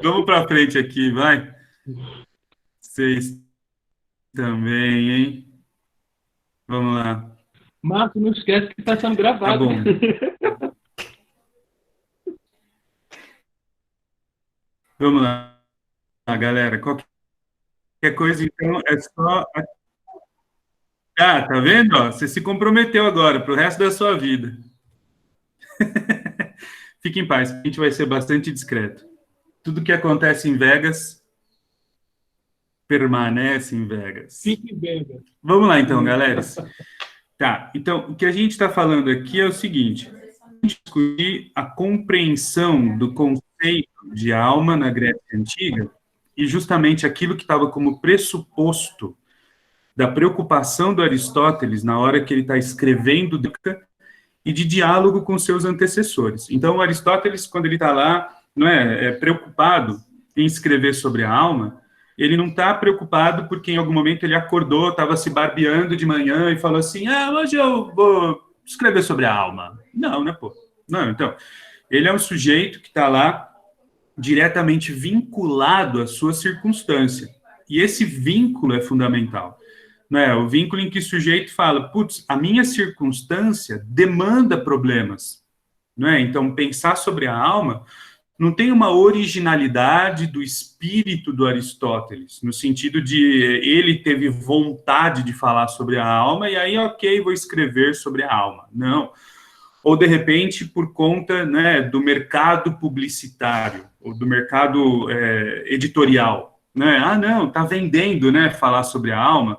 Vamos para frente aqui, vai. Vocês também, hein? Vamos lá. Marcos, não esquece que está sendo Tá gravado. bom. Vamos lá, galera. Qualquer coisa, então, é só. Ah, tá vendo? Ó, você se comprometeu agora para o resto da sua vida. Fique em paz, a gente vai ser bastante discreto. Tudo que acontece em Vegas permanece em Vegas. Fique bem. Vamos lá, então, galera. Tá, então, o que a gente está falando aqui é o seguinte: a gente discutir a compreensão do conceito de alma na Grécia Antiga e justamente aquilo que estava como pressuposto da preocupação do Aristóteles na hora que ele está escrevendo e de diálogo com seus antecessores. Então, o Aristóteles, quando ele está lá, não é preocupado em escrever sobre a alma, ele não está preocupado porque em algum momento ele acordou, estava se barbeando de manhã e falou assim, hoje eu vou escrever sobre a alma. Não, né, pô? Não, então, ele é um sujeito que está lá diretamente vinculado à sua circunstância. E esse vínculo é fundamental. Né? O vínculo em que o sujeito fala, putz, a minha circunstância demanda problemas. Né? Então, pensar sobre a alma não tem uma originalidade do espírito do Aristóteles, no sentido de ele teve vontade de falar sobre a alma, e aí, ok, vou escrever sobre a alma. Não. Ou, de repente, por conta, né, do mercado publicitário, ou do mercado editorial. Né? Ah, não, está vendendo, né, falar sobre a alma,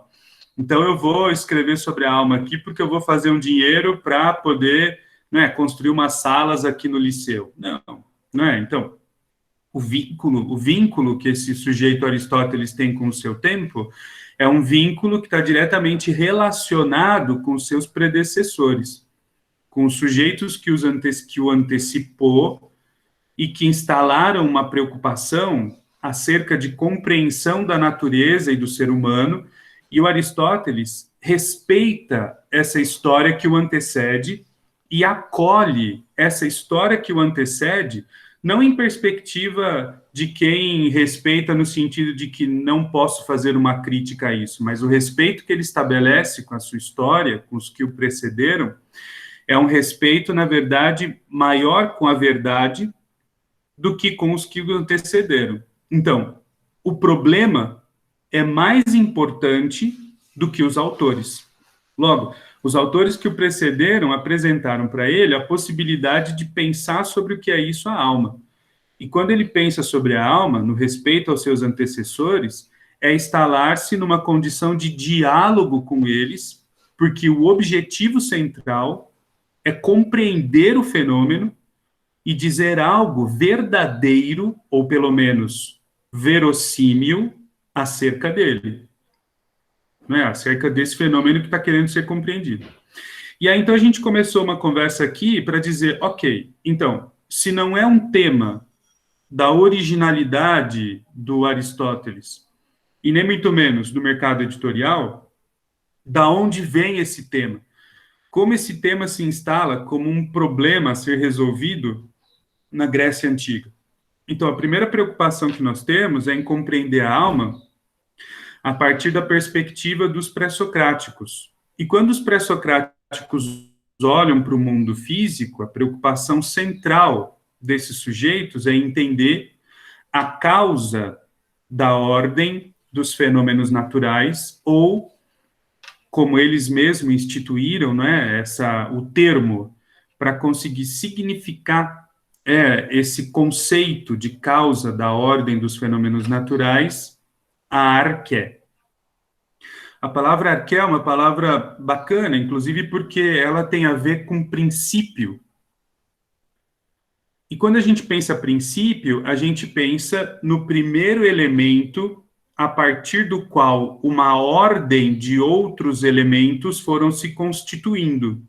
então eu vou escrever sobre a alma aqui porque eu vou fazer um dinheiro para poder, né, construir umas salas aqui no liceu. Não, não é? Então, o vínculo que esse sujeito Aristóteles tem com o seu tempo é um vínculo que está diretamente relacionado com os seus predecessores, com os sujeitos que o antecipou e que instalaram uma preocupação acerca de compreensão da natureza e do ser humano, e o Aristóteles respeita essa história que o antecede e acolhe essa história que o antecede, não em perspectiva de quem respeita no sentido de que não posso fazer uma crítica a isso, mas o respeito que ele estabelece com a sua história, com os que o precederam, é um respeito, na verdade, maior com a verdade do que com os que o antecederam. Então, o problema é mais importante do que os autores. Logo, os autores que o precederam apresentaram para ele a possibilidade de pensar sobre o que é isso, a alma. E quando ele pensa sobre a alma, no respeito aos seus antecessores, é instalar-se numa condição de diálogo com eles, porque o objetivo central é compreender o fenômeno e dizer algo verdadeiro, ou pelo menos verossímil, acerca dele. Né? Acerca desse fenômeno que está querendo ser compreendido. E aí, então, a gente começou uma conversa aqui para dizer, ok, então, se não é um tema da originalidade do Aristóteles, e nem muito menos do mercado editorial, da onde vem esse tema? Como esse tema se instala como um problema a ser resolvido na Grécia Antiga? Então, a primeira preocupação que nós temos é em compreender a alma a partir da perspectiva dos pré-socráticos. E quando os pré-socráticos olham para o mundo físico, a preocupação central desses sujeitos é entender a causa da ordem dos fenômenos naturais, ou, como eles mesmos instituíram, né, o termo para conseguir significar esse conceito de causa da ordem dos fenômenos naturais, a arqué. A palavra arqué é uma palavra bacana, inclusive porque ela tem a ver com princípio. E quando a gente pensa princípio, a gente pensa no primeiro elemento a partir do qual uma ordem de outros elementos foram se constituindo.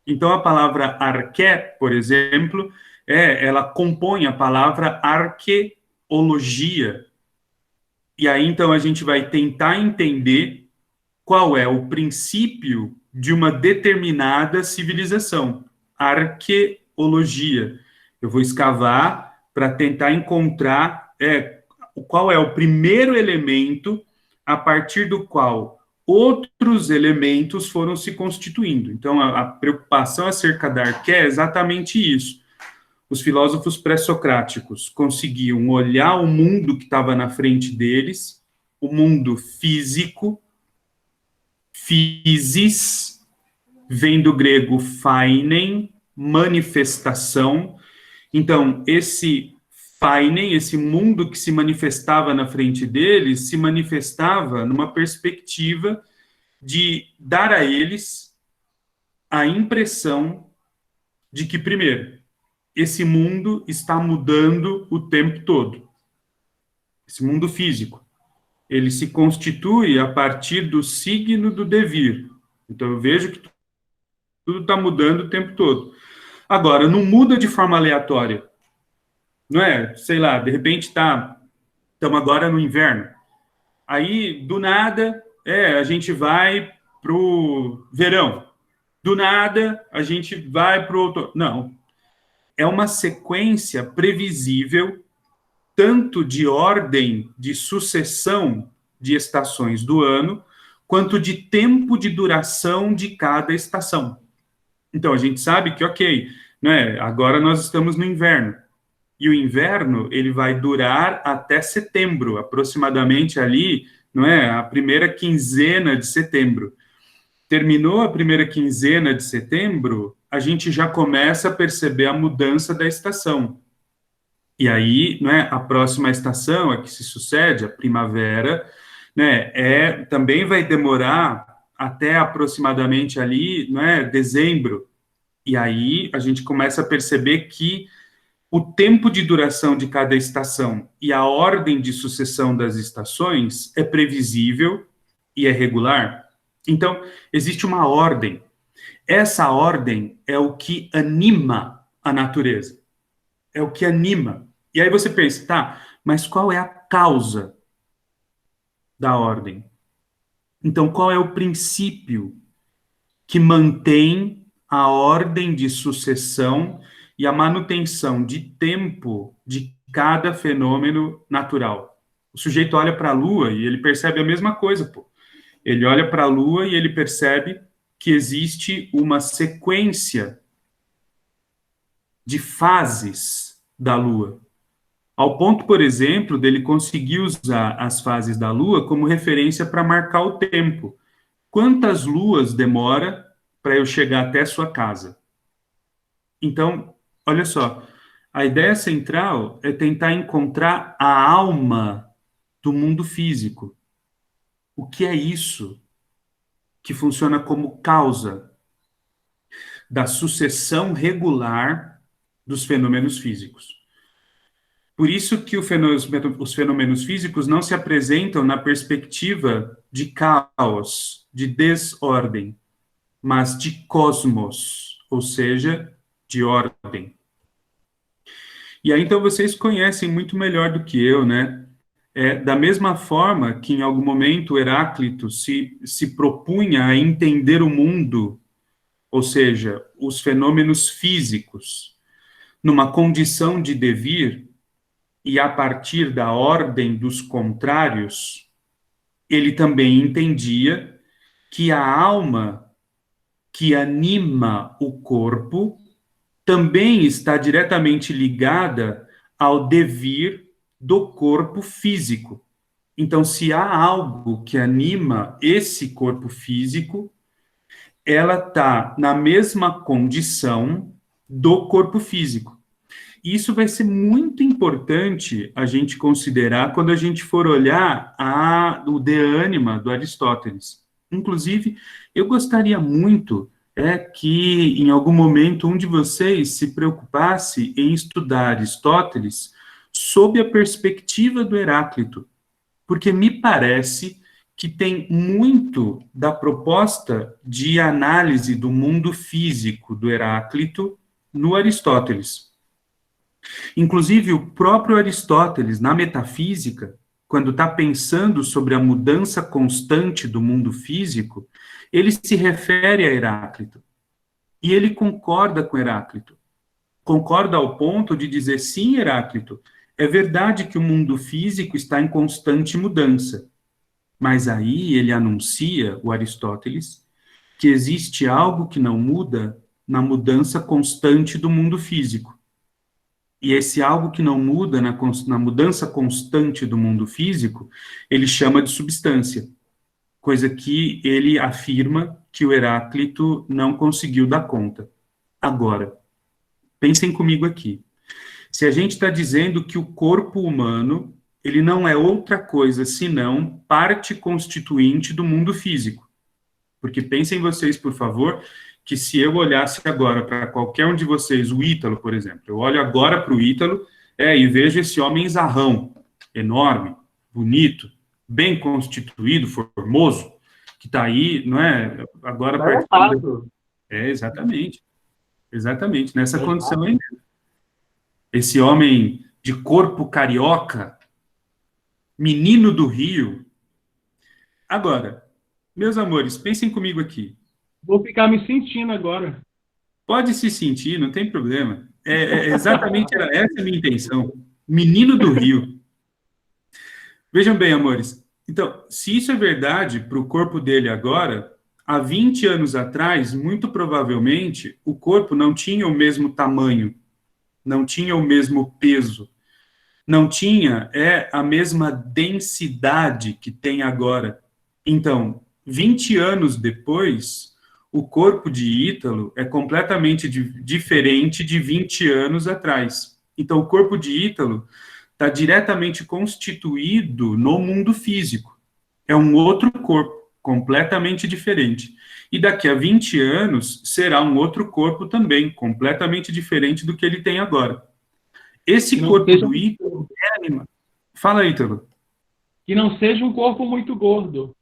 Então, a palavra arqué, por exemplo, ela compõe a palavra arqueologia. E aí, então, a gente vai tentar entender qual é o princípio de uma determinada civilização. Arqueologia. Eu vou escavar para tentar encontrar qual é o primeiro elemento a partir do qual outros elementos foram se constituindo. Então, a preocupação acerca da arqué é exatamente isso. Os filósofos pré-socráticos conseguiam olhar o mundo que estava na frente deles, o mundo físico, physis, vem do grego phainen, manifestação. Então, esse phainen, esse mundo que se manifestava na frente deles, se manifestava numa perspectiva de dar a eles a impressão de que, primeiro, esse mundo está mudando o tempo todo. Esse mundo físico. Ele se constitui a partir do signo do devir. Então, eu vejo que tudo está mudando o tempo todo. Agora, não muda de forma aleatória. Não é? Sei lá, de repente estamos agora no inverno. Aí, do nada, a gente vai para o verão. Do nada, a gente vai para o outono. Não. É uma sequência previsível, tanto de ordem de sucessão de estações do ano, quanto de tempo de duração de cada estação. Então, a gente sabe que, ok, né, agora nós estamos no inverno. E o inverno, ele vai durar até setembro, aproximadamente ali, não é, a primeira quinzena de setembro. Terminou a primeira quinzena de setembro, a gente já começa a perceber a mudança da estação. E aí, né, a próxima estação, a que se sucede, a primavera, né, também vai demorar até aproximadamente ali, né, dezembro. E aí a gente começa a perceber que o tempo de duração de cada estação e a ordem de sucessão das estações é previsível e é regular. Então, existe uma ordem. Essa ordem é o que anima a natureza. É o que anima. E aí você pensa, tá, mas qual é a causa da ordem? Então, qual é o princípio que mantém a ordem de sucessão e a manutenção de tempo de cada fenômeno natural? O sujeito olha para a Lua e ele percebe a mesma coisa, pô. Ele olha para a Lua e ele percebe que existe uma sequência de fases da Lua. Ao ponto, por exemplo, dele conseguir usar as fases da Lua como referência para marcar o tempo. Quantas luas demora para eu chegar até sua casa? Então, olha só, a ideia central é tentar encontrar a alma do mundo físico. O que é isso que funciona como causa da sucessão regular dos fenômenos físicos? Por isso que os fenômenos físicos não se apresentam na perspectiva de caos, de desordem, mas de cosmos, ou seja, de ordem. E aí, então, vocês conhecem muito melhor do que eu, né? Da mesma forma que, em algum momento, Heráclito se propunha a entender o mundo, ou seja, os fenômenos físicos, numa condição de devir, e a partir da ordem dos contrários, ele também entendia que a alma que anima o corpo também está diretamente ligada ao devir do corpo físico. Então, se há algo que anima esse corpo físico, ela está na mesma condição do corpo físico. E isso vai ser muito importante a gente considerar quando a gente for olhar o De Anima do Aristóteles. Inclusive, eu gostaria muito que, em algum momento, um de vocês se preocupasse em estudar Aristóteles sob a perspectiva do Heráclito, porque me parece que tem muito da proposta de análise do mundo físico do Heráclito no Aristóteles. Inclusive, o próprio Aristóteles, na metafísica, quando está pensando sobre a mudança constante do mundo físico, ele se refere a Heráclito. E ele concorda com Heráclito. Concorda ao ponto de dizer, sim, Heráclito, é verdade que o mundo físico está em constante mudança, mas aí ele anuncia, o Aristóteles, que existe algo que não muda na mudança constante do mundo físico. E esse algo que não muda na mudança constante do mundo físico, ele chama de substância, coisa que ele afirma que o Heráclito não conseguiu dar conta. Agora, pensem comigo aqui. Se a gente está dizendo que o corpo humano, ele não é outra coisa senão parte constituinte do mundo físico. Porque pensem vocês, por favor, que se eu olhasse agora para qualquer um de vocês, o Ítalo, por exemplo, eu olho agora para o Ítalo e vejo esse homem zarrão, enorme, bonito, bem constituído, formoso, que está aí, não é? Agora participando. Exatamente. Exatamente, nessa condição aí. Esse homem de corpo carioca, menino do Rio. Agora, meus amores, pensem comigo aqui. Vou ficar me sentindo agora. Pode se sentir, não tem problema. Exatamente essa a minha intenção. Menino do Rio. Vejam bem, amores. Então, se isso é verdade para o corpo dele agora, há 20 anos atrás, muito provavelmente, o corpo não tinha o mesmo tamanho, não tinha o mesmo peso, não tinha a mesma densidade que tem agora. Então, 20 anos depois, o corpo de Ítalo é completamente diferente de 20 anos atrás. Então, o corpo de Ítalo está diretamente constituído no mundo físico. É um outro corpo, completamente diferente. E daqui a 20 anos, será um outro corpo também, completamente diferente do que ele tem agora. Esse corpo do Ítalo é animal. Fala, Ítalo. Que não seja um corpo muito gordo.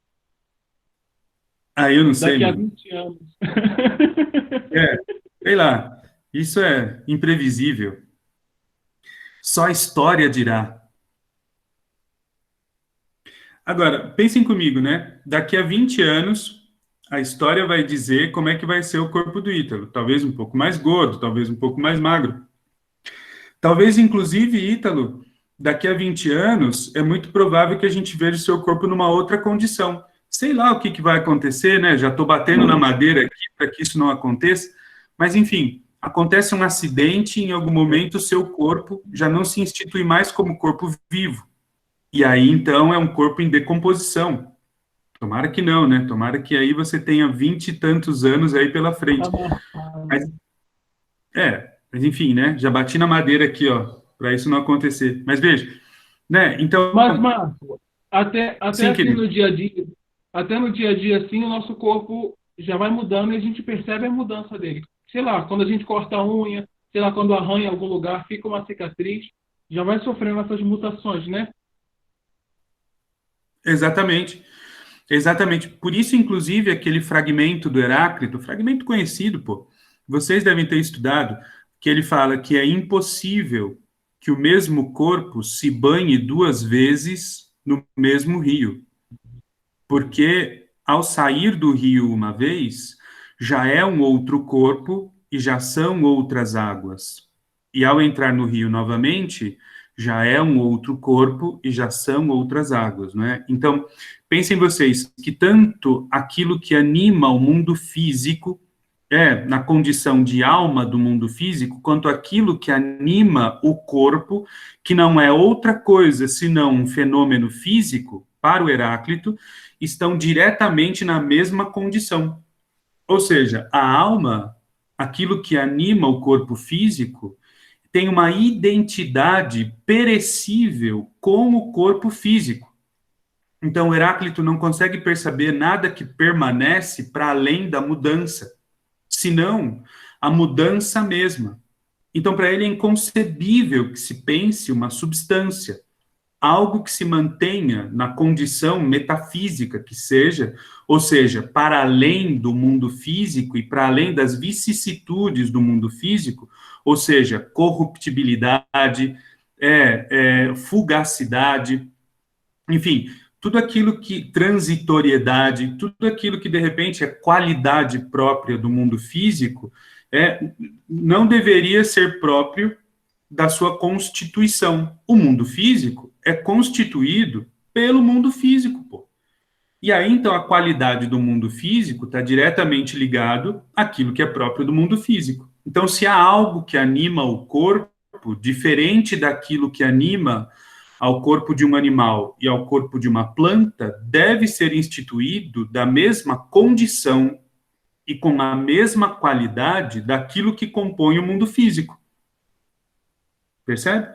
Eu não sei. Daqui a 20 anos. Sei lá. Isso é imprevisível. Só a história dirá. Agora, pensem comigo, né? Daqui a 20 anos, a história vai dizer como é que vai ser o corpo do Ítalo. Talvez um pouco mais gordo, talvez um pouco mais magro. Talvez, inclusive, Ítalo, daqui a 20 anos, é muito provável que a gente veja o seu corpo numa outra condição. Sei lá o que vai acontecer, né? Já estou batendo na madeira aqui para que isso não aconteça. Mas, enfim, acontece um acidente e, em algum momento, o seu corpo já não se institui mais como corpo vivo. E aí, então, é um corpo em decomposição. Tomara que não, né? Tomara que aí você tenha 20 e tantos anos aí pela frente. Mas enfim, né? Já bati na madeira aqui, ó, para isso não acontecer. Mas veja, né? Então. Mas, Marco, até sim, assim querido. no dia a dia, assim, o nosso corpo já vai mudando e a gente percebe a mudança dele. Sei lá, quando a gente corta a unha, sei lá, quando arranha em algum lugar, fica uma cicatriz, já vai sofrendo essas mutações, né? Exatamente. Exatamente. Por isso, inclusive, aquele fragmento do Heráclito, fragmento conhecido, pô, vocês devem ter estudado, que ele fala que é impossível que o mesmo corpo se banhe 2 vezes no mesmo rio. Porque ao sair do rio uma vez, já é um outro corpo e já são outras águas. E ao entrar no rio novamente, já é um outro corpo e já são outras águas, não é? Então, pensem vocês que tanto aquilo que anima o mundo físico na condição de alma do mundo físico, quanto aquilo que anima o corpo, que não é outra coisa senão um fenômeno físico, para o Heráclito, estão diretamente na mesma condição. Ou seja, a alma, aquilo que anima o corpo físico, tem uma identidade perecível com o corpo físico. Então, Heráclito não consegue perceber nada que permanece para além da mudança, senão a mudança mesma. Então, para ele é inconcebível que se pense uma substância, algo que se mantenha na condição metafísica que seja, ou seja, para além do mundo físico e para além das vicissitudes do mundo físico, ou seja, corruptibilidade, fugacidade, enfim, tudo aquilo que, transitoriedade, tudo aquilo que de repente é qualidade própria do mundo físico, não deveria ser próprio da sua constituição. O mundo físico é constituído pelo mundo físico, pô. E aí, então, a qualidade do mundo físico está diretamente ligado àquilo que é próprio do mundo físico. Então, se há algo que anima o corpo, diferente daquilo que anima ao corpo de um animal e ao corpo de uma planta, deve ser instituído da mesma condição e com a mesma qualidade daquilo que compõe o mundo físico. Percebe?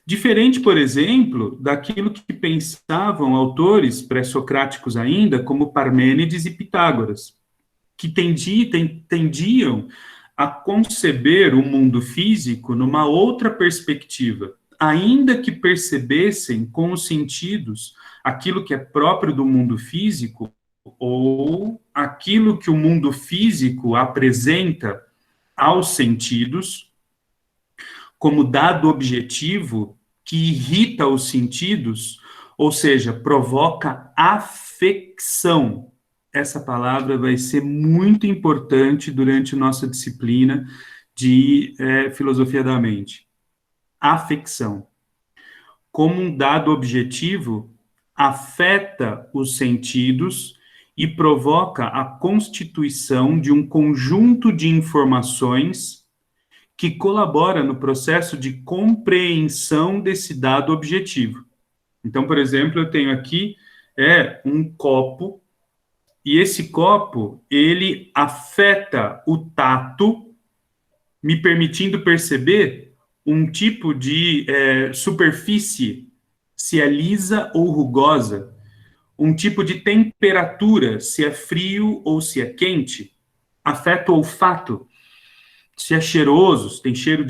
Diferente, por exemplo, daquilo que pensavam autores pré-socráticos ainda, como Parmênides e Pitágoras, que tendiam a conceber o mundo físico numa outra perspectiva, ainda que percebessem com os sentidos aquilo que é próprio do mundo físico ou aquilo que o mundo físico apresenta aos sentidos, como dado objetivo que irrita os sentidos, ou seja, provoca afecção. Essa palavra vai ser muito importante durante nossa disciplina de filosofia da mente. Afecção. Como um dado objetivo, afeta os sentidos e provoca a constituição de um conjunto de informações que colabora no processo de compreensão desse dado objetivo. Então, por exemplo, eu tenho aqui um copo, e esse copo, ele afeta o tato, me permitindo perceber um tipo de superfície, se é lisa ou rugosa, um tipo de temperatura, se é frio ou se é quente, afeta o olfato, se é cheiroso, se tem cheiro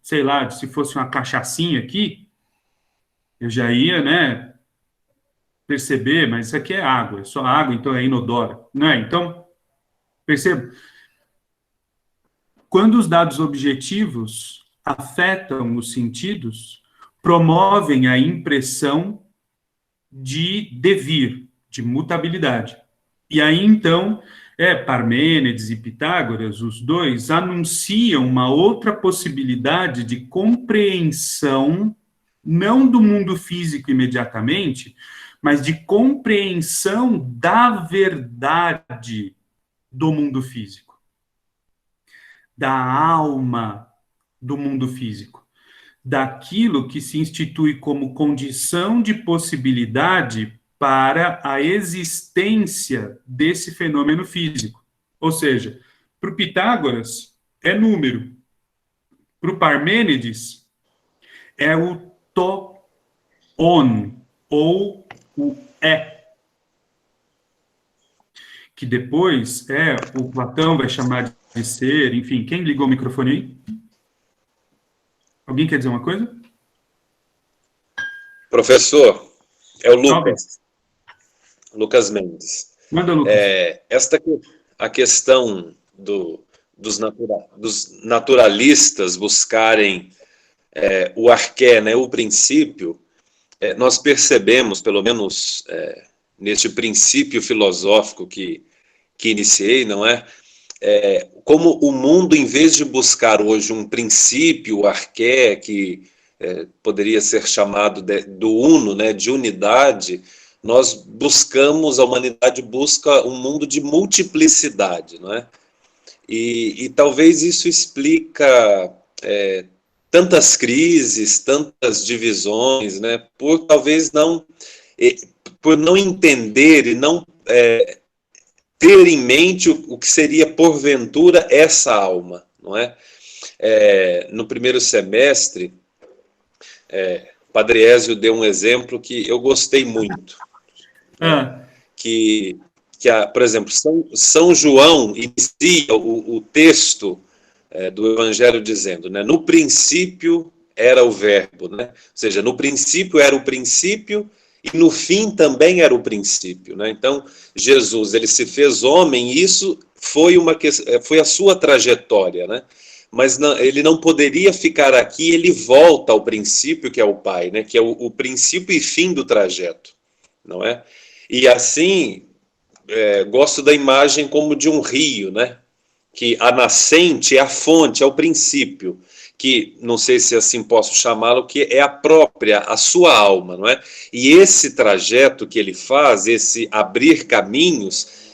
sei lá, se fosse uma cachaçinha aqui, eu já ia, né, perceber, mas isso aqui é água, é só água, então é inodora, não é? Então, perceba, quando os dados objetivos afetam os sentidos, promovem a impressão de devir, de mutabilidade. E aí, então, Parmênides e Pitágoras, os dois, anunciam uma outra possibilidade de compreensão, não do mundo físico imediatamente, mas de compreensão da verdade do mundo físico, da alma do mundo físico, daquilo que se institui como condição de possibilidade para a existência desse fenômeno físico. Ou seja, para o Pitágoras é número, para o Parmênides é o to-on, ou o que depois o Platão vai chamar de ser, enfim, quem ligou o microfone aí? Alguém quer dizer uma coisa? Professor, é o Lucas. Lucas Mendes. Manda, Lucas. A questão dos naturalistas buscarem o arqué, né, o princípio, nós percebemos, pelo menos neste princípio filosófico que iniciei, não é? Como o mundo, em vez de buscar hoje um princípio, o arqué, que poderia ser chamado do uno, né, de unidade, a humanidade busca um mundo de multiplicidade, não é? E talvez isso explica tantas crises, tantas divisões, né, por não entender e não ter em mente o que seria, porventura, essa alma, não é? No primeiro semestre, Padre Ézio deu um exemplo que eu gostei muito. Por exemplo, São João inicia o texto do Evangelho dizendo, né, no princípio era o verbo, né? Ou seja, no princípio era o princípio e no fim também era o princípio, né? Então, Jesus, ele se fez homem e isso foi a sua trajetória, né? Mas ele não poderia ficar aqui, ele volta ao princípio, que é o Pai, né? Que é o princípio e fim do trajeto, não é? E assim, gosto da imagem como de um rio, né? Que a nascente é a fonte, é o princípio. que, não sei se assim posso chamá-lo, que é a sua alma, não é? E esse trajeto que ele faz, esse abrir caminhos,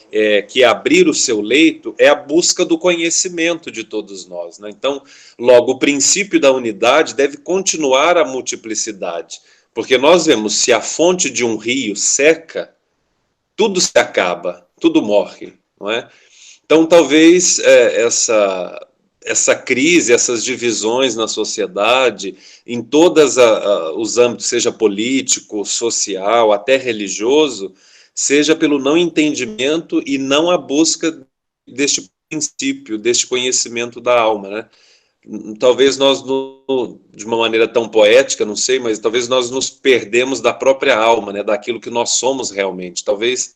que é abrir o seu leito, é a busca do conhecimento de todos nós, né? Então, logo, o princípio da unidade deve continuar a multiplicidade, porque nós vemos, se a fonte de um rio seca, tudo se acaba, tudo morre, não é? Então, talvez essa crise, essas divisões na sociedade, em todos os âmbitos, seja político, social, até religioso, seja pelo não entendimento e não a busca deste princípio, deste conhecimento da alma, né? Talvez nós, de uma maneira tão poética, não sei, mas talvez nós nos perdemos da própria alma, né? Daquilo que nós somos realmente. Talvez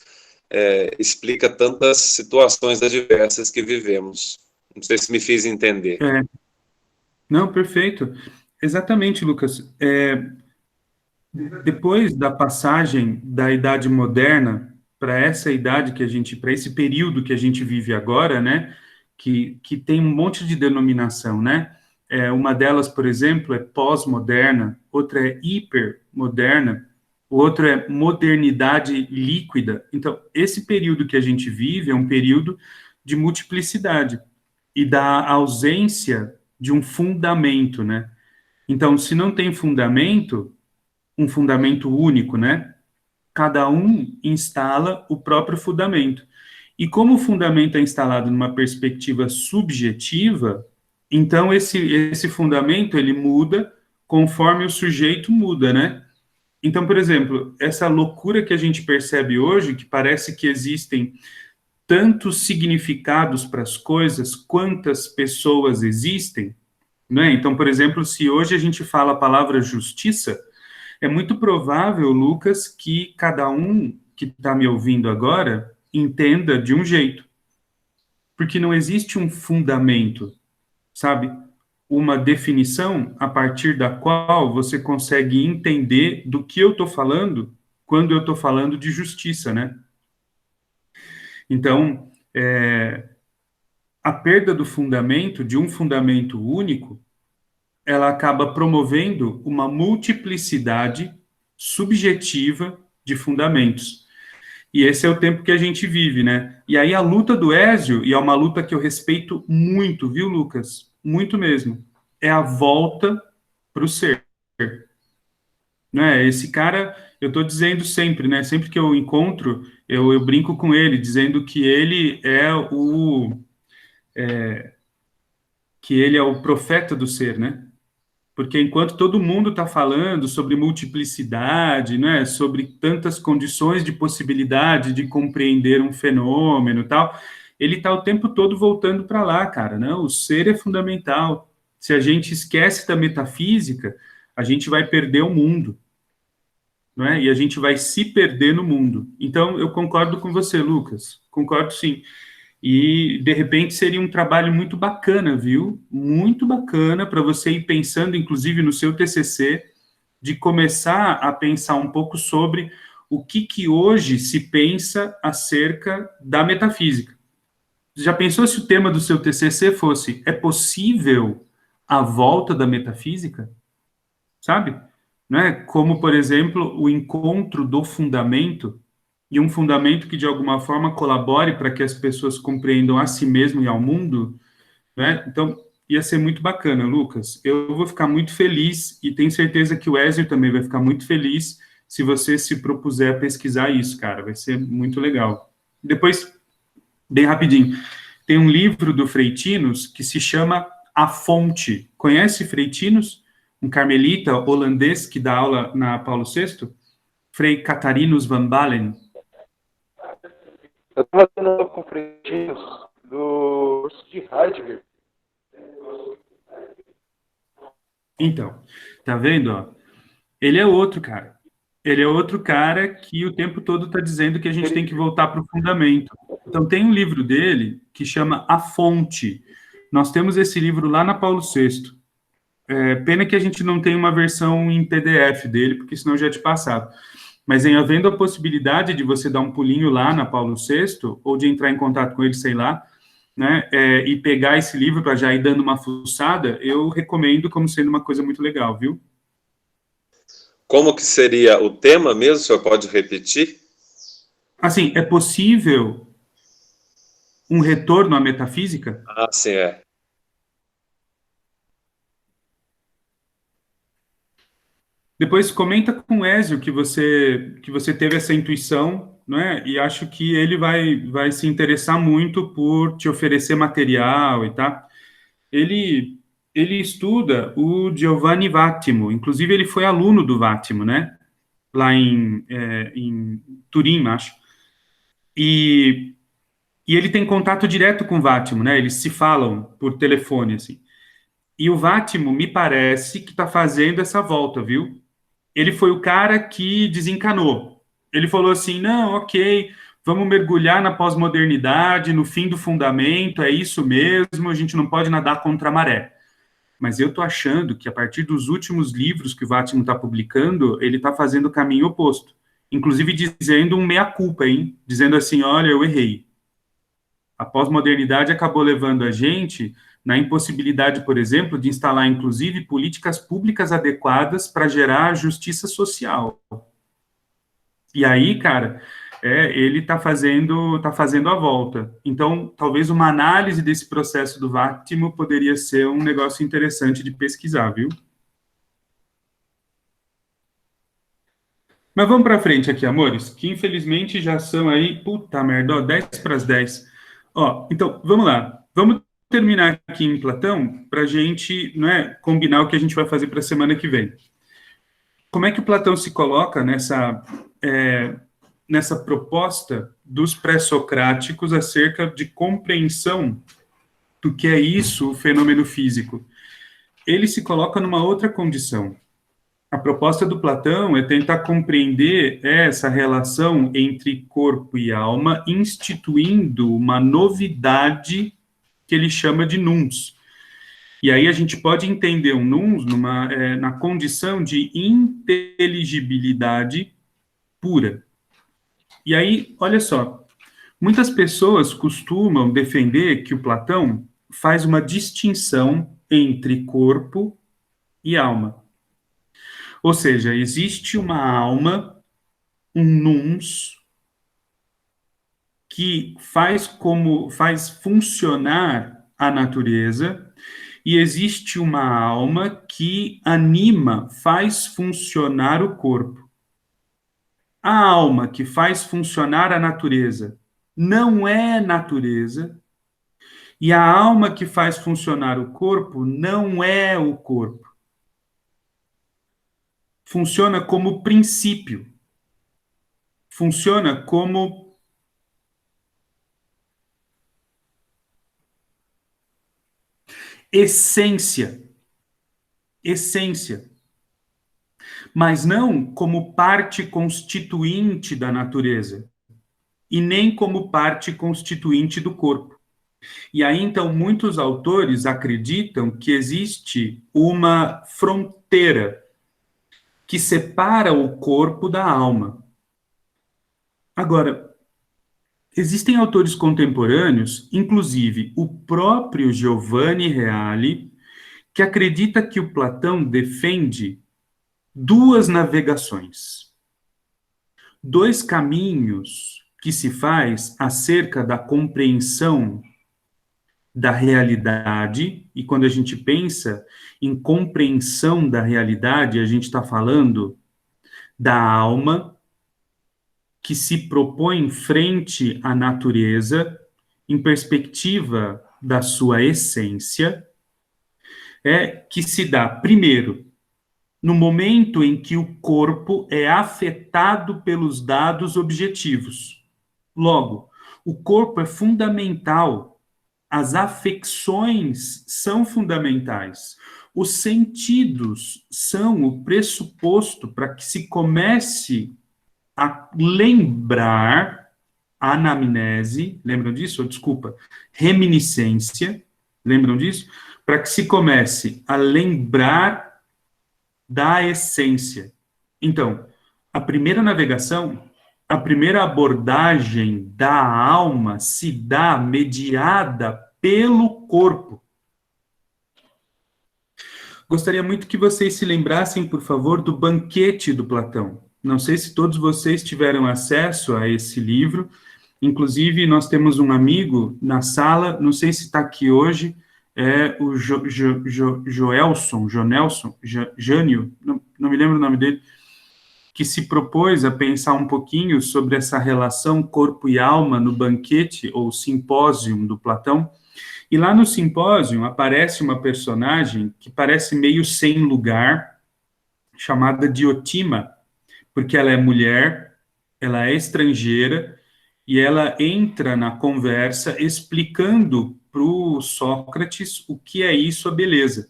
explica tantas situações adversas que vivemos. Não sei se me fiz entender. Não, perfeito. Exatamente, Lucas. Depois da passagem da Idade Moderna para essa idade para esse período que a gente vive agora, né, que tem um monte de denominação, né? Uma delas, por exemplo, é pós-moderna, outra é hipermoderna, o outro é modernidade líquida. Então, esse período que a gente vive é um período de multiplicidade e da ausência de um fundamento, né? Então, se não tem fundamento, um fundamento único, né? Cada um instala o próprio fundamento. E como o fundamento é instalado numa perspectiva subjetiva, então esse fundamento ele muda conforme o sujeito muda, né? Então, por exemplo, essa loucura que a gente percebe hoje, que parece que existem tantos significados para as coisas, quantas pessoas existem, né? Então, por exemplo, se hoje a gente fala a palavra justiça, é muito provável, Lucas, que cada um que está me ouvindo agora entenda de um jeito, porque não existe um fundamento, sabe? Uma definição a partir da qual você consegue entender do que eu estou falando quando eu estou falando de justiça, né? Então, a perda do fundamento, de um fundamento único, ela acaba promovendo uma multiplicidade subjetiva de fundamentos. E esse é o tempo que a gente vive, né? E aí a luta do Ézio, e é uma luta que eu respeito muito, viu, Lucas? Muito mesmo. É a volta para o ser. Né? Esse cara, eu estou dizendo sempre, né? Sempre que eu encontro, eu brinco com ele, dizendo que ele é o profeta do ser, né? Porque enquanto todo mundo está falando sobre multiplicidade, né, sobre tantas condições de possibilidade de compreender um fenômeno e tal, ele está o tempo todo voltando para lá, cara. Não, o ser é fundamental. Se a gente esquece da metafísica, a gente vai perder o mundo, não é? E a gente vai se perder no mundo. Então, eu concordo com você, Lucas. Concordo, sim. E, de repente, seria um trabalho muito bacana, viu? Muito bacana para você ir pensando, inclusive, no seu TCC, de começar a pensar um pouco sobre o que hoje se pensa acerca da metafísica. Já pensou se o tema do seu TCC fosse: é possível a volta da metafísica? Sabe? Não é? Como, por exemplo, o encontro do fundamento, e um fundamento que, de alguma forma, colabore para que as pessoas compreendam a si mesmo e ao mundo, né? Então, ia ser muito bacana, Lucas. Eu vou ficar muito feliz, e tenho certeza que o Ézio também vai ficar muito feliz se você se propuser a pesquisar isso, cara. Vai ser muito legal. Depois, bem rapidinho, tem um livro do Freitinos que se chama A Fonte. Conhece Freitinos? Um carmelita holandês que dá aula na Paulo VI? Frei Catharinus van Balen. Eu estava dando aula com Freitinos do curso de Heidegger. Então, tá vendo, ó? Ele é outro cara. Ele é outro cara que o tempo todo está dizendo que a gente tem que voltar para o fundamento. Então, tem um livro dele que chama A Fonte. Nós temos esse livro lá na Paulo VI. Pena que a gente não tem uma versão em PDF dele, porque senão eu já te passava. Mas em havendo a possibilidade de você dar um pulinho lá na Paulo VI, ou de entrar em contato com ele, sei lá, né, e pegar esse livro para já ir dando uma fuçada, eu recomendo como sendo uma coisa muito legal, viu? Como que seria o tema mesmo? O senhor pode repetir? Assim, é possível um retorno à metafísica? Ah, sim, é. Depois comenta com o Ézio que você teve essa intuição, né? E acho que ele vai se interessar muito por te oferecer material e tá. Ele ele estuda o Giovanni Vattimo, inclusive ele foi aluno do Vattimo, né? Lá em Turim, acho. E, e ele tem contato direto com o Vattimo, né? Eles se falam por telefone, assim. E o Vattimo me parece que está fazendo essa volta, viu? Ele foi o cara que desencanou. Ele falou assim: não, ok, vamos mergulhar na pós-modernidade, no fim do fundamento, é isso mesmo, a gente não pode nadar contra a maré. Mas eu estou achando que a partir dos últimos livros que o Vattimo está publicando, ele está fazendo o caminho oposto. Inclusive dizendo um meia-culpa, hein? Dizendo assim: olha, eu errei. A pós-modernidade acabou levando a gente na impossibilidade, por exemplo, de instalar, inclusive, políticas públicas adequadas para gerar justiça social. E aí, cara, ele tá fazendo a volta. Então, talvez uma análise desse processo do Vattimo poderia ser um negócio interessante de pesquisar, viu? Mas vamos para frente aqui, amores, que infelizmente já são aí, puta merda, ó, 10 para as 10. Ó, então, vamos lá. Vamos terminar aqui em Platão para a gente, não é, combinar o que a gente vai fazer para a semana que vem. Como é que o Platão se coloca nessa proposta dos pré-socráticos acerca de compreensão do que é isso, o fenômeno físico? Ele se coloca numa outra condição. A proposta do Platão é tentar compreender essa relação entre corpo e alma, instituindo uma novidade que ele chama de nous. E aí a gente pode entender um nous na condição de inteligibilidade pura. E aí, olha só, muitas pessoas costumam defender que o Platão faz uma distinção entre corpo e alma. Ou seja, existe uma alma, um nous, que faz funcionar a natureza, e existe uma alma que anima, faz funcionar o corpo. A alma que faz funcionar a natureza não é natureza, e a alma que faz funcionar o corpo não é o corpo. Funciona como princípio. Funciona como essência. Essência. Mas não como parte constituinte da natureza. E nem como parte constituinte do corpo. E aí, então, muitos autores acreditam que existe uma fronteira que separa o corpo da alma. Agora, existem autores contemporâneos, inclusive o próprio Giovanni Reale, que acredita que o Platão defende duas navegações, dois caminhos que se faz acerca da compreensão da realidade, e quando a gente pensa em compreensão da realidade, a gente está falando da alma que se propõe frente à natureza, em perspectiva da sua essência, que se dá, primeiro, no momento em que o corpo é afetado pelos dados objetivos. Logo, o corpo é fundamental, as afecções são fundamentais, os sentidos são o pressuposto para que se comece a lembrar, anamnese, lembram disso? Desculpa, reminiscência, lembram disso? Para que se comece a lembrar da essência. Então, a primeira navegação, a primeira abordagem da alma se dá mediada pelo corpo. Gostaria muito que vocês se lembrassem, por favor, do Banquete do Platão. Não sei se todos vocês tiveram acesso a esse livro. Inclusive, nós temos um amigo na sala, não sei se está aqui hoje, é o Jânio, não me lembro o nome dele, que se propôs a pensar um pouquinho sobre essa relação corpo e alma no banquete, ou simpósio do Platão. E lá no simpósio aparece uma personagem que parece meio sem lugar, chamada Diotima, porque ela é mulher, ela é estrangeira, e ela entra na conversa explicando para o Sócrates o que é isso, a beleza.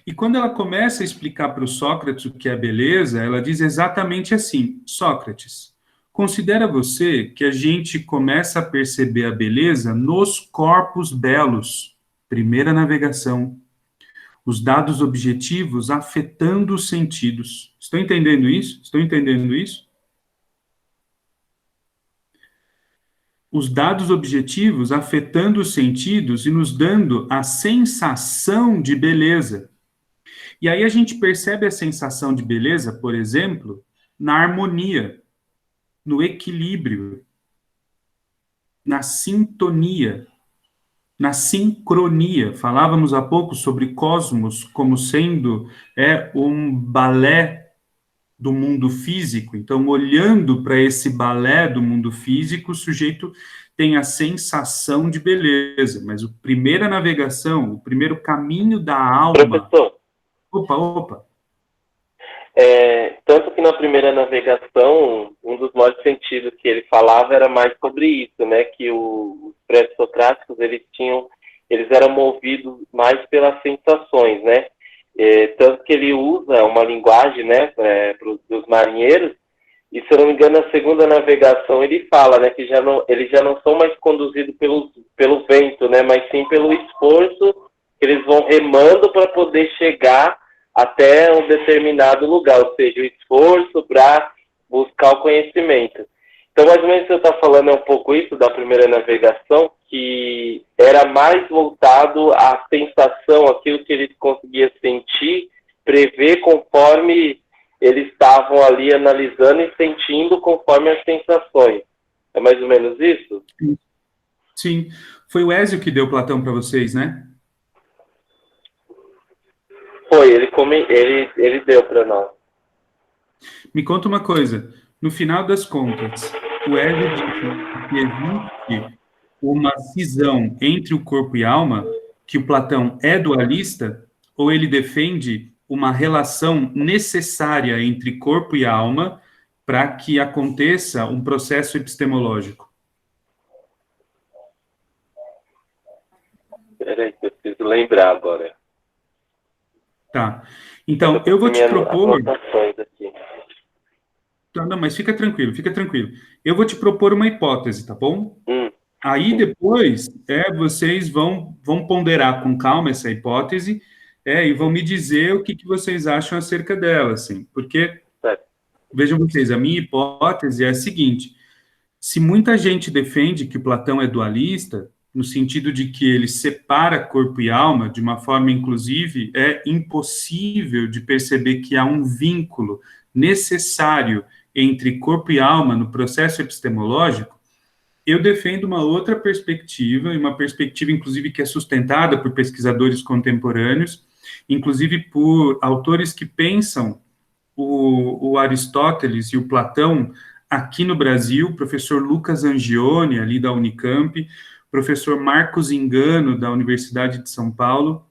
E quando ela começa a explicar para o Sócrates o que é beleza, ela diz exatamente assim: Sócrates, considera você que a gente começa a perceber a beleza nos corpos belos, primeira navegação, os dados objetivos afetando os sentidos. Estão entendendo isso? Estão entendendo isso? Os dados objetivos afetando os sentidos e nos dando a sensação de beleza. E aí a gente percebe a sensação de beleza, por exemplo, na harmonia, no equilíbrio, na sintonia, na sincronia. Falávamos há pouco sobre cosmos como sendo um balé do mundo físico. Então, olhando para esse balé do mundo físico, o sujeito tem a sensação de beleza, mas a primeira navegação, o primeiro caminho da alma... Professor. Opa. Tanto que na primeira navegação, um dos modos sentidos que ele falava era mais sobre isso, né? Que os pré-socráticos, eles eram movidos mais pelas sensações, né? Tanto que ele usa uma linguagem, né, dos marinheiros, e se eu não me engano, na segunda navegação ele fala, né, que eles já não são mais conduzidos pelo vento, né, mas sim pelo esforço que eles vão remando para poder chegar até um determinado lugar, ou seja, o esforço para buscar o conhecimento. Então, mais ou menos, você está falando um pouco isso da primeira navegação, que era mais voltado à sensação, aquilo que eles conseguiam sentir, prever conforme eles estavam ali analisando e sentindo conforme as sensações. É mais ou menos isso? Sim. Foi o Ézio que deu Platão para vocês, né? Foi, ele deu para nós. Me conta uma coisa. No final das contas, o Ézio disse que existe uma cisão entre o corpo e a alma, que o Platão é dualista, ou ele defende uma relação necessária entre corpo e alma para que aconteça um processo epistemológico? Peraí, eu preciso lembrar agora. Tá. Então, eu vou te propor... Aqui. Não, mas fica tranquilo, fica tranquilo. Eu vou te propor uma hipótese, tá bom? Aí depois, vocês vão ponderar com calma essa hipótese, e vão me dizer o que vocês acham acerca dela, assim. Porque, vejam vocês, a minha hipótese é a seguinte: se muita gente defende que Platão é dualista, no sentido de que ele separa corpo e alma, de uma forma, inclusive, é impossível de perceber que há um vínculo necessário entre corpo e alma no processo epistemológico, eu defendo uma outra perspectiva, e uma perspectiva, inclusive, que é sustentada por pesquisadores contemporâneos, inclusive por autores que pensam o Aristóteles e o Platão aqui no Brasil, professor Lucas Angione, ali da Unicamp, professor Marcos Engano, da Universidade de São Paulo,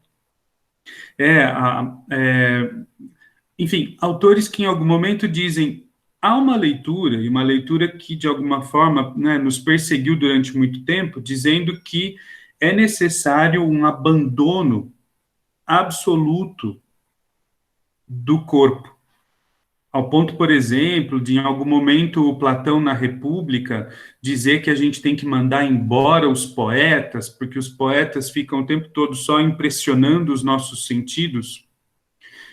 enfim, autores que em algum momento dizem: há uma leitura, e uma leitura que de alguma forma, né, nos perseguiu durante muito tempo, dizendo que é necessário um abandono absoluto do corpo. Ao ponto, por exemplo, de em algum momento o Platão na República dizer que a gente tem que mandar embora os poetas, porque os poetas ficam o tempo todo só impressionando os nossos sentidos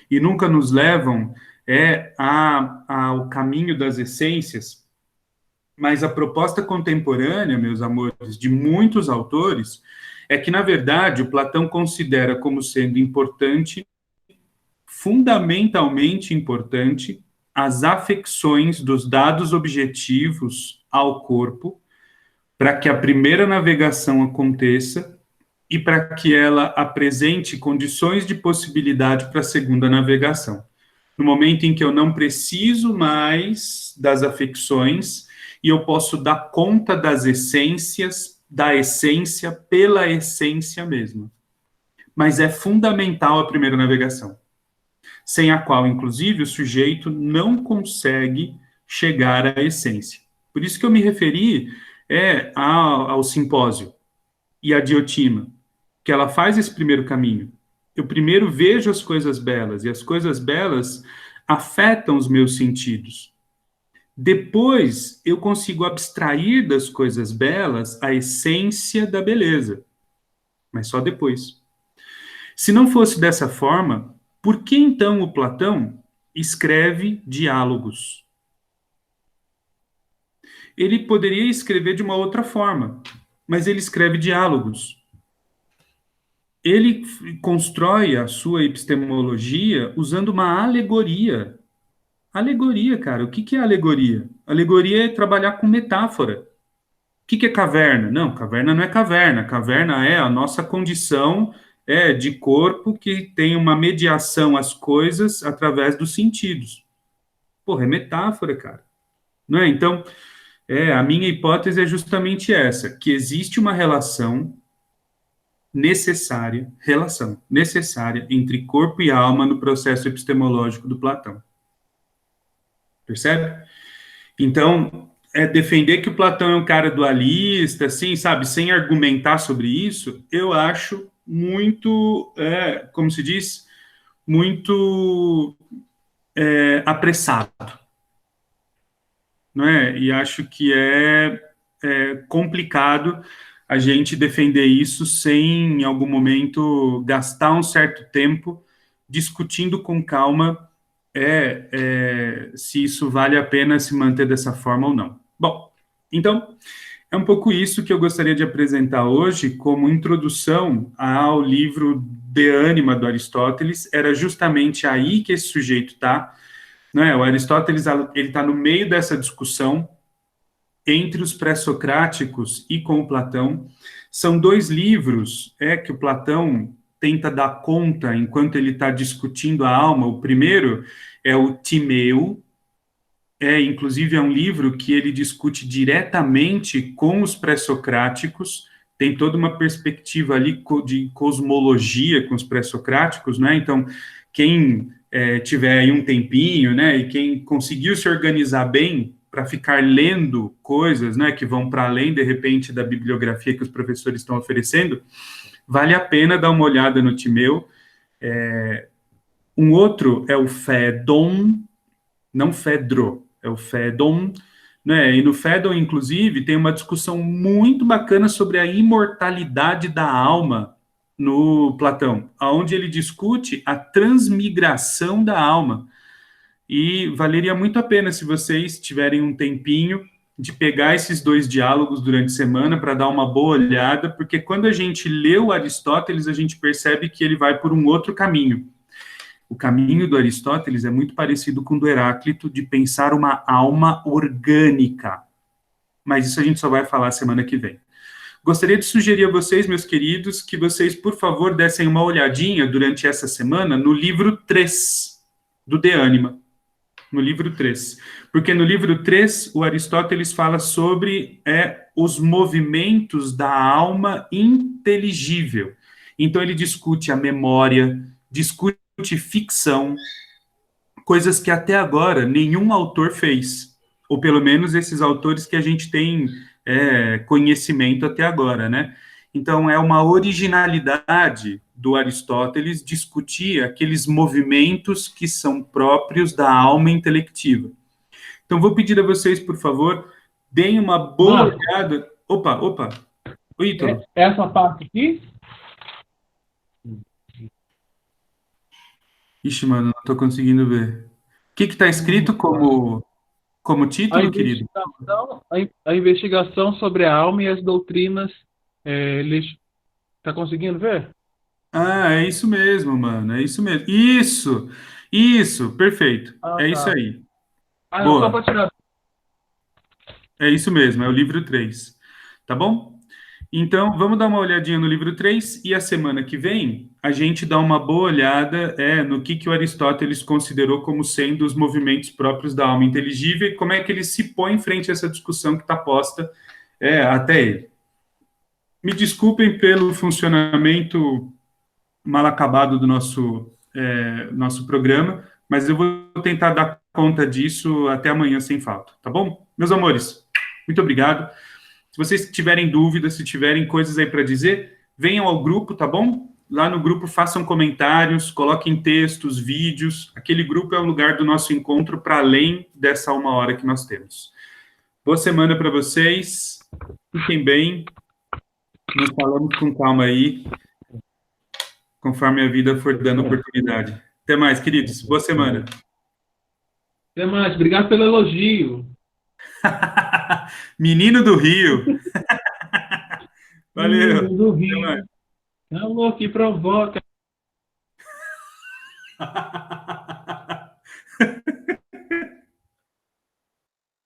e nunca nos levam ao caminho das essências. Mas a proposta contemporânea, meus amores, de muitos autores, é que, na verdade, o Platão considera como sendo importante, fundamentalmente importante, as afecções dos dados objetivos ao corpo, para que a primeira navegação aconteça e para que ela apresente condições de possibilidade para a segunda navegação. No momento em que eu não preciso mais das afecções e eu posso dar conta das essências, da essência pela essência mesma. Mas é fundamental a primeira navegação, sem a qual, inclusive, o sujeito não consegue chegar à essência. Por isso que eu me referi ao simpósio e à Diotima, que ela faz esse primeiro caminho. Eu primeiro vejo as coisas belas, e as coisas belas afetam os meus sentidos. Depois, eu consigo abstrair das coisas belas a essência da beleza, mas só depois. Se não fosse dessa forma, por que então o Platão escreve diálogos? Ele poderia escrever de uma outra forma, mas ele escreve diálogos. Ele constrói a sua epistemologia usando uma alegoria. Alegoria, cara, o que é alegoria? Alegoria é trabalhar com metáfora. O que é caverna? Não, caverna não é caverna. Caverna é a nossa condição de corpo que tem uma mediação às coisas através dos sentidos. Porra, é metáfora, cara. Não é? Então, a minha hipótese é justamente essa, que existe uma relação necessária entre corpo e alma no processo epistemológico do Platão. Percebe? Então, defender que o Platão é um cara dualista, assim, sabe, sem argumentar sobre isso, eu acho muito, como se diz, muito apressado. Não é? E acho que é complicado a gente defender isso sem, em algum momento, gastar um certo tempo discutindo com calma se isso vale a pena se manter dessa forma ou não. Bom, então, é um pouco isso que eu gostaria de apresentar hoje como introdução ao livro De Anima, do Aristóteles. Era justamente aí que esse sujeito está, né? O Aristóteles ele está no meio dessa discussão entre os pré-socráticos e com o Platão. São dois livros que o Platão tenta dar conta enquanto ele está discutindo a alma. O primeiro é o Timeu, inclusive é um livro que ele discute diretamente com os pré-socráticos, tem toda uma perspectiva ali de cosmologia com os pré-socráticos, né? Então, quem tiver aí um tempinho, né, e quem conseguiu se organizar bem para ficar lendo coisas, né, que vão para além, de repente, da bibliografia que os professores estão oferecendo, vale a pena dar uma olhada no Timeu. Um outro é o Fédon, não Fedro, é o Fédon, né, e no Fédon, inclusive, tem uma discussão muito bacana sobre a imortalidade da alma no Platão, onde ele discute a transmigração da alma. E valeria muito a pena, se vocês tiverem um tempinho, de pegar esses dois diálogos durante a semana para dar uma boa olhada, porque quando a gente lê o Aristóteles, a gente percebe que ele vai por um outro caminho. O caminho do Aristóteles é muito parecido com o do Heráclito, de pensar uma alma orgânica. Mas isso a gente só vai falar semana que vem. Gostaria de sugerir a vocês, meus queridos, que vocês, por favor, dessem uma olhadinha durante essa semana no livro 3 do De Anima. No livro 3. Porque no livro 3, o Aristóteles fala sobre os movimentos da alma inteligível. Então, ele discute a memória, discute ficção, coisas que até agora nenhum autor fez. Ou pelo menos esses autores que a gente tem conhecimento até agora, né? Então, é uma originalidade do Aristóteles discutir aqueles movimentos que são próprios da alma intelectiva. Então, vou pedir a vocês, por favor, deem uma boa olhada. Opa. Oi, Ítalo. Essa parte aqui? Ixi, mano, não estou conseguindo ver. O que está escrito como Como título, querido? A investigação sobre a alma e as doutrinas. Tá conseguindo ver? Ah, é isso mesmo, mano. É isso mesmo. Isso, perfeito. Ah, É isso tá. aí. Não, só Boa. para tirar. É isso mesmo, é o livro 3. Tá bom? Então, vamos dar uma olhadinha no livro 3 e a semana que vem a gente dá uma boa olhada no que o Aristóteles considerou como sendo os movimentos próprios da alma inteligível e como é que ele se põe em frente a essa discussão que está posta até ele. Me desculpem pelo funcionamento mal acabado do nosso programa, mas eu vou tentar dar conta disso até amanhã sem falta, tá bom? Meus amores, muito obrigado. Se vocês tiverem dúvidas, se tiverem coisas aí para dizer, venham ao grupo, tá bom? Lá no grupo façam comentários, coloquem textos, vídeos. Aquele grupo é o lugar do nosso encontro para além dessa 1 hora que nós temos. Boa semana para vocês. Fiquem bem. Nos falamos com calma aí, conforme a vida for dando oportunidade. Até mais, queridos. Boa semana. Até mais. Obrigado pelo elogio. Menino do Rio. Valeu. Menino do Rio. É um louco que provoca.